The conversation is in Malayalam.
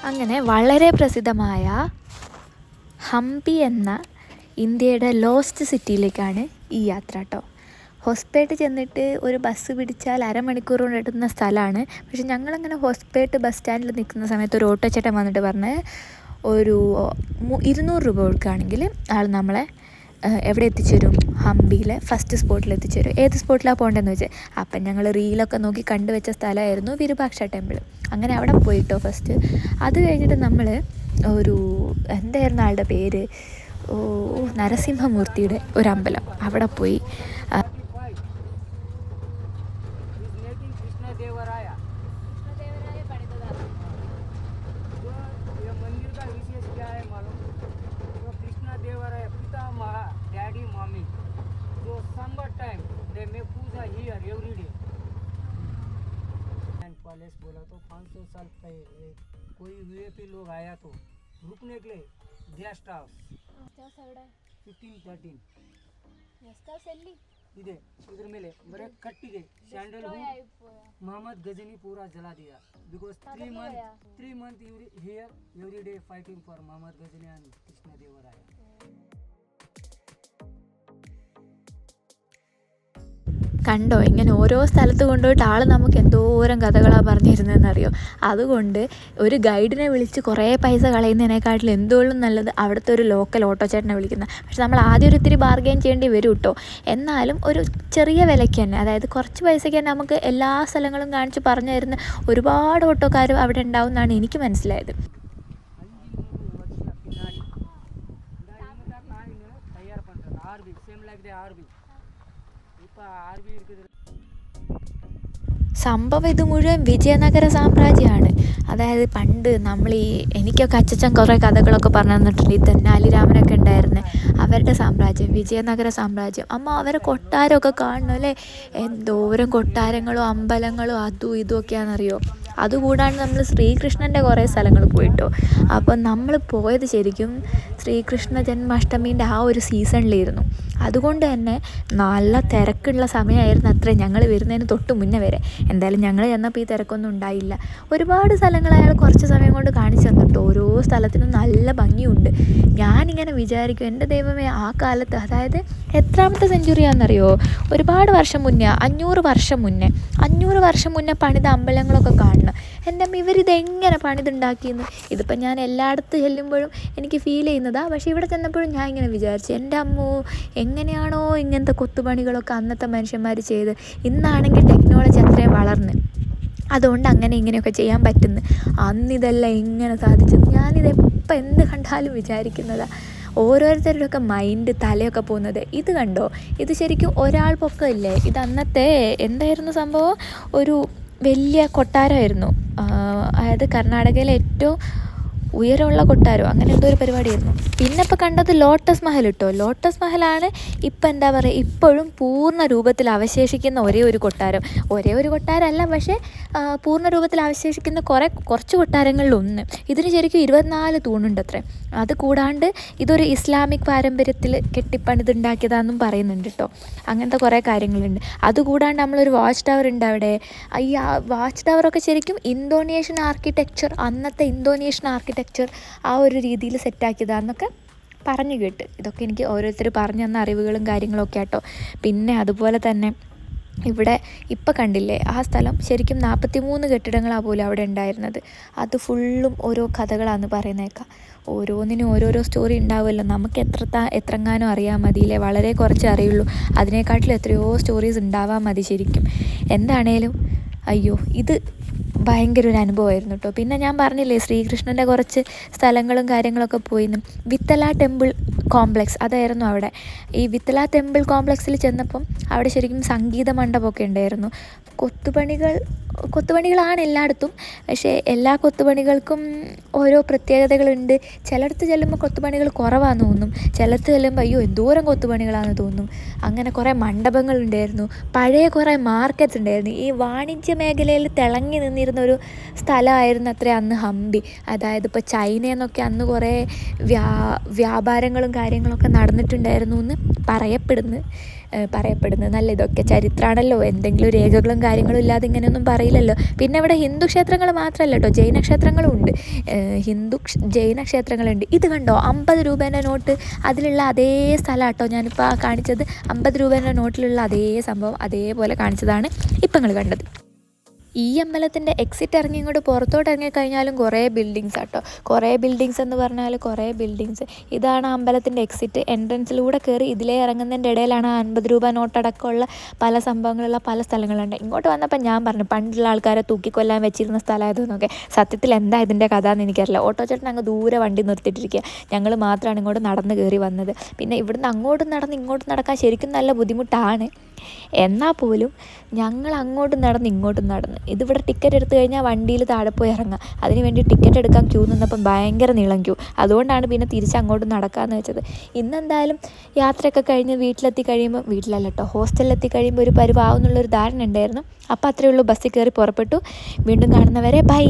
അങ്ങനെ വളരെ പ്രസിദ്ധമായ ഹംപി എന്ന ഇന്ത്യയുടെ ലോസ്റ്റ് സിറ്റിയിലേക്കാണ് ഈ യാത്ര കേട്ടോ. ഹൊസ്പേട്ട് ചെന്നിട്ട് ഒരു ബസ് പിടിച്ചാൽ അരമണിക്കൂർ കൊണ്ട് എത്തുന്ന സ്ഥലമാണ്. പക്ഷെ ഞങ്ങളങ്ങനെ ഹൊസ്പേട്ട് ബസ് സ്റ്റാൻഡിൽ നിൽക്കുന്ന സമയത്ത് ഒരു ഓട്ടോ ചേട്ടൻ വന്നിട്ട് പറഞ്ഞ് ഒരു 200 രൂപ കൊടുക്കുകയാണെങ്കിൽ ആൾ നമ്മളെ എവിടെ എത്തിച്ചേരും, ഹംപിയിലെ ഫസ്റ്റ് സ്പോട്ടിൽ എത്തിച്ചേരും. ഏത് സ്പോട്ടിലാണ് പോകേണ്ടതെന്ന് വെച്ചാൽ അപ്പം ഞങ്ങൾ റീലൊക്കെ നോക്കി കണ്ടുവച്ച സ്ഥലമായിരുന്നു വിരൂപാക്ഷ ടെമ്പിൾ. അങ്ങനെ അവിടെ പോയിട്ടോ ഫസ്റ്റ്. അത് കഴിഞ്ഞിട്ട് നമ്മൾ ഒരു എന്തായിരുന്നു ആളുടെ പേര്, നരസിംഹമൂർത്തിയുടെ ഒരു അമ്പലം, അവിടെ പോയി. पैलेस बोला तो 500 साल पहले कोई वीआईपी लोग आया तो रुकने के लिए गेस्ट हाउस 1513 ಇದೆ ಇದ್ರ ಮೇಲೆ ಬರೆ ಕಟ್ಟಿಗೆ ಸ್ಯಾಂಡಲ್ವುಡ್ ಮೊಹಮ್ಮದ್ ಗಜನಿ ಪೂರಾ ಜಲಾ ದಿಯಾ because 3 months here every day fighting for Mohammad Ghazni and Krishna Devaraya. കണ്ടോ, ഇങ്ങനെ ഓരോ സ്ഥലത്ത് കൊണ്ടുപോയിട്ട് ആൾ നമുക്ക് എന്തോരം കഥകളാണ് പറഞ്ഞിരുന്നതെന്നറിയോ. അതുകൊണ്ട് ഒരു ഗൈഡിനെ വിളിച്ച് കുറേ പൈസ കളയുന്നതിനേക്കാട്ടിലും എന്തുകൊണ്ടും നല്ലത് അവിടുത്തെ ഒരു ലോക്കൽ ഓട്ടോ ചേട്ടനെ വിളിക്കുന്നത്. പക്ഷെ നമ്മൾ ആദ്യം ഒരു ഇത്തിരി ബാർഗെയിൻ ചെയ്യേണ്ടി വരും കേട്ടോ. എന്നാലും ഒരു ചെറിയ വിലയ്ക്ക് തന്നെ, അതായത് കുറച്ച് പൈസയ്ക്ക് തന്നെ നമുക്ക് എല്ലാ സ്ഥലങ്ങളും കാണിച്ച് പറഞ്ഞു തരുന്ന ഒരുപാട് ഓട്ടോക്കാർ അവിടെ ഉണ്ടാവും എന്നാണ് എനിക്ക് മനസ്സിലായത്. സംഭവം ഇത് മുഴുവൻ വിജയനഗര സാമ്രാജ്യമാണ്. അതായത് പണ്ട് നമ്മൾ എനിക്കൊക്കെ അച്ചച്ചൻ കുറേ കഥകളൊക്കെ പറഞ്ഞു തന്നിട്ടുണ്ട്. ഈ തെന്നാലി രാമനൊക്കെ ഉണ്ടായിരുന്നത് അവരുടെ സാമ്രാജ്യം, വിജയനഗര സാമ്രാജ്യം. അമ്മ അവരെ കൊട്ടാരമൊക്കെ കാണണം അല്ലേ, എന്തോരം കൊട്ടാരങ്ങളും അമ്പലങ്ങളും അതും ഇതുമൊക്കെയാണെന്നറിയോ. അതുകൂടാണ്ട് നമ്മൾ ശ്രീകൃഷ്ണൻ്റെ കുറേ സ്ഥലങ്ങൾ പോയിട്ടോ. അപ്പം നമ്മൾ പോയത് ശരിക്കും ശ്രീകൃഷ്ണ ജന്മാഷ്ടമീൻ്റെ ആ ഒരു സീസണിലായിരുന്നു. അതുകൊണ്ട് തന്നെ നല്ല തിരക്കുള്ള സമയമായിരുന്നു അത്രേ ഞങ്ങൾ വരുന്നതിന് തൊട്ട് മുന്നേ വരെ. എന്തായാലും ഞങ്ങൾ ചെന്നപ്പോൾ ഈ തിരക്കൊന്നും ഉണ്ടായില്ല. ഒരുപാട് സ്ഥലങ്ങൾ അയാൾ കുറച്ച് സമയം കൊണ്ട് കാണിച്ചു തന്നിട്ട് ഓരോ സ്ഥലത്തിനും നല്ല ഭംഗിയുണ്ട്. ഞാനിങ്ങനെ വിചാരിക്കും, എൻ്റെ ദൈവമേ, ആ കാലത്ത്, അതായത് എത്രാമത്തെ സെഞ്ചുറിയാണെന്നറിയോ, ഒരുപാട് വർഷം മുന്നേ, 500 വർഷം മുന്നേ പണിത അമ്പലങ്ങളൊക്കെ കാണണം. എൻ്റെ അമ്മ, ഇവരിതെങ്ങനെ പണിതുണ്ടാക്കിയെന്ന്. ഇതിപ്പോൾ ഞാൻ എല്ലായിടത്തും ചെല്ലുമ്പോഴും എനിക്ക് ഫീൽ ചെയ്യുന്നതാണ്. പക്ഷേ ഇവിടെ ചെന്നപ്പോഴും ഞാൻ ഇങ്ങനെ വിചാരിച്ചു, എൻ്റെ അമ്മോ, എങ്ങനെയാണോ ഇങ്ങനത്തെ കൊത്തുപണികളൊക്കെ അന്നത്തെ മനുഷ്യന്മാർ ചെയ്ത്. ഇന്നാണെങ്കിൽ ടെക്നോളജി അത്രയും വളർന്ന്, അതുകൊണ്ട് അങ്ങനെ ഇങ്ങനെയൊക്കെ ചെയ്യാൻ പറ്റുന്നു. അന്നിതെല്ലാം എങ്ങനെ സാധിച്ചത് ഞാനിതെപ്പോൾ എന്ത് കണ്ടാലും വിചാരിക്കുന്നതാണ്. ഓരോരുത്തരുടെയൊക്കെ മൈൻഡ് തലയൊക്കെ പോകുന്നത്. ഇത് കണ്ടോ, ഇത് ശരിക്കും ഒരാൾ പൊക്കമില്ലേ. ഇത് അന്നത്തെ എന്തായിരുന്നു സംഭവം, ഒരു വലിയ കൊട്ടാരമായിരുന്നു. അതായത് കർണാടകയിലെ ഏറ്റവും ഉയരമുള്ള കൊട്ടാരം, അങ്ങനെ എന്തോ ഒരു പരിപാടിയായിരുന്നു. പിന്നെ ഇപ്പോൾ കണ്ടത് ലോട്ടസ് മഹൽ കേട്ടോ. ലോട്ടസ് മഹലാണ് ഇപ്പം എന്താ പറയുക, ഇപ്പോഴും പൂർണ്ണ രൂപത്തിൽ അവശേഷിക്കുന്ന ഒരേ ഒരു കൊട്ടാരമല്ല, പക്ഷേ പൂർണ്ണ രൂപത്തിൽ അവശേഷിക്കുന്ന കുറച്ച് കൊട്ടാരങ്ങളിലൊന്ന്. ഇതിന് ശരിക്കും 24 തൂണുണ്ട് അത്രേ. അത് കൂടാണ്ട് ഇതൊരു ഇസ്ലാമിക് പാരമ്പര്യത്തിൽ കെട്ടിപ്പണിതുണ്ടാക്കിയതാണെന്നും പറയുന്നുണ്ട് കേട്ടോ. അങ്ങനത്തെ കുറേ കാര്യങ്ങളുണ്ട്. അതുകൂടാണ്ട് നമ്മളൊരു വാച്ച് ടവർ ഉണ്ട് അവിടെ. ഈ വാച്ച് ടവറൊക്കെ ശരിക്കും അന്നത്തെ ഇന്തോനേഷ്യൻ ആർക്കിടെക്ചർ ആ ഒരു രീതിയിൽ സെറ്റാക്കിയതാണെന്നൊക്കെ പറഞ്ഞു കേട്ട്. ഇതൊക്കെ എനിക്ക് ഓരോരുത്തർ പറഞ്ഞു തന്ന അറിവുകളും കാര്യങ്ങളൊക്കെ ആട്ടോ. പിന്നെ അതുപോലെ തന്നെ ഇവിടെ ഇപ്പം കണ്ടില്ലേ, ആ സ്ഥലം ശരിക്കും 43 കെട്ടിടങ്ങളാണ് പോലും അവിടെ ഉണ്ടായിരുന്നത്. അത് ഫുള്ളും ഓരോ കഥകളാണെന്ന് പറയുന്നേക്കാം. ഓരോന്നിനും ഓരോരോ സ്റ്റോറി ഉണ്ടാവുമല്ലോ. നമുക്ക് എത്രങ്ങാനും അറിയാൻ മതിയില്ലേ, വളരെ കുറച്ച് അറിയുള്ളൂ. അതിനേക്കാട്ടിലും എത്രയോ സ്റ്റോറീസ് ഉണ്ടാവാൻ മതി ശരിക്കും. എന്താണേലും അയ്യോ, ഇത് ഭയങ്കര ഒരു അനുഭവമായിരുന്നു കേട്ടോ. പിന്നെ ഞാൻ പറഞ്ഞില്ലേ, ശ്രീകൃഷ്ണൻ്റെ കുറച്ച് സ്ഥലങ്ങളും കാര്യങ്ങളൊക്കെ പോയിന്ന്. വിത്തല ടെമ്പിൾ കോംപ്ലക്സ് അതായിരുന്നു അവിടെ. ഈ വിത്തല ടെമ്പിൾ കോംപ്ലക്സിൽ ചെന്നപ്പം അവിടെ ശരിക്കും സംഗീത മണ്ഡപമൊക്കെ ഉണ്ടായിരുന്നു. കൊത്തുപണികളാണ് എല്ലായിടത്തും. പക്ഷേ എല്ലാ കൊത്തുപണികൾക്കും ഓരോ പ്രത്യേകതകളുണ്ട്. ചിലയിടത്ത് ചെല്ലുമ്പോൾ കൊത്തുപണികൾ കുറവാണെന്ന് തോന്നും, ചിലത്ത് ചെല്ലുമ്പോൾ അയ്യോ എന്തോരം കൊത്തുപണികളാണെന്ന് തോന്നും. അങ്ങനെ കുറേ മണ്ഡപങ്ങളുണ്ടായിരുന്നു, പഴയ കുറേ മാർക്കറ്റ്സ് ഉണ്ടായിരുന്നു. ഈ വാണിജ്യ മേഖലയിൽ തിളങ്ങി നിന്നിരുന്ന ഒരു സ്ഥലമായിരുന്നു അത്രേ അന്ന് ഹംപി. അതായത് ഇപ്പോൾ ചൈനയിൽ നിന്നൊക്കെ അന്ന് കുറേ വ്യാപാരങ്ങളും കാര്യങ്ങളൊക്കെ നടന്നിട്ടുണ്ടായിരുന്നു എന്ന് പറയപ്പെടുന്നത് നല്ല ഇതൊക്കെ ചരിത്രമാണല്ലോ, എന്തെങ്കിലും രേഖകളും കാര്യങ്ങളും ഇല്ലാതെ ഇങ്ങനെയൊന്നും പറയില്ലല്ലോ. പിന്നെ ഇവിടെ ഹിന്ദു ക്ഷേത്രങ്ങൾ മാത്രമല്ല കേട്ടോ, ജൈന ക്ഷേത്രങ്ങളും ഉണ്ട്. ജൈന ക്ഷേത്രങ്ങളുണ്ട്. ഇത് കണ്ടോ 50 രൂപേൻ്റെ നോട്ട്, അതിലുള്ള അതേ സ്ഥലം കേട്ടോ ഞാനിപ്പോൾ കാണിച്ചത്. 50 രൂപേൻ്റെ നോട്ടിലുള്ള അതേ സംഭവം അതേപോലെ കാണിച്ചതാണ് ഇപ്പം നിങ്ങൾ കണ്ടത്. ഈ അമ്പലത്തിൻ്റെ എക്സിറ്റ് ഇറങ്ങി ഇങ്ങോട്ട് പുറത്തോട്ട് ഇറങ്ങിക്കഴിഞ്ഞാലും കുറേ ബിൽഡിങ്സ് ആട്ടോ. കുറേ ബിൽഡിങ്സ് എന്ന് പറഞ്ഞാൽ കുറേ ബിൽഡിങ്സ്. ഇതാണ് അമ്പലത്തിൻ്റെ എക്സിറ്റ്. എൻട്രൻസിലൂടെ കയറി ഇതിലേ ഇറങ്ങുന്നതിൻ്റെ ഇടയിലാണ് 50 രൂപ നോട്ടടക്കമുള്ള പല സംഭവങ്ങളുള്ള പല സ്ഥലങ്ങളുണ്ട്. ഇങ്ങോട്ട് വന്നപ്പോൾ ഞാൻ പറഞ്ഞു പണ്ടുള്ള ആൾക്കാരെ തൂക്കിക്കൊല്ലാൻ വെച്ചിരുന്ന സ്ഥലമായതെന്നൊക്കെ. സത്യത്തിൽ എന്താ ഇതിൻ്റെ കഥ എന്ന് എനിക്കറിയില്ല. ഓട്ടോ ചേട്ടൻ അങ്ങ് ദൂരെ വണ്ടി നിർത്തിയിട്ടിരിക്കുക. ഞങ്ങൾ മാത്രമാണ് ഇങ്ങോട്ട് നടന്ന് കയറി വന്നത്. പിന്നെ ഇവിടുന്ന് അങ്ങോട്ടും നടന്ന് ഇങ്ങോട്ടും നടക്കാൻ ശരിക്കും നല്ല ബുദ്ധിമുട്ടാണ്. എന്നാൽ പോലും ഞങ്ങൾ അങ്ങോട്ടും നടന്ന് ഇങ്ങോട്ടും നടന്ന്. ഇതിവിടെ ടിക്കറ്റ് എടുത്തു കഴിഞ്ഞാൽ വണ്ടിയിൽ താഴെ പോയി ഇറങ്ങാം. അതിന് വേണ്ടി ടിക്കറ്റ് എടുക്കാൻ ക്യൂ നിന്നപ്പം ഭയങ്കര നീളം ക്യൂ. അതുകൊണ്ടാണ് പിന്നെ തിരിച്ചങ്ങോട്ട് നടക്കാമെന്ന് വെച്ചത്. ഇന്നെന്തായാലും യാത്രയൊക്കെ കഴിഞ്ഞ് വീട്ടിലെത്തി കഴിയുമ്പോൾ, വീട്ടിലല്ല കേട്ടോ ഹോസ്റ്റലിലെത്തി കഴിയുമ്പോൾ ഒരു പരുവാവുന്നുള്ളൊരു ധാരണ ഉണ്ടായിരുന്നു. അപ്പോൾ അത്രയേ ഉള്ളൂ, ബസ്സിൽ കയറി പുറപ്പെട്ടു. വീണ്ടും കാണുന്നവരെ ബൈ.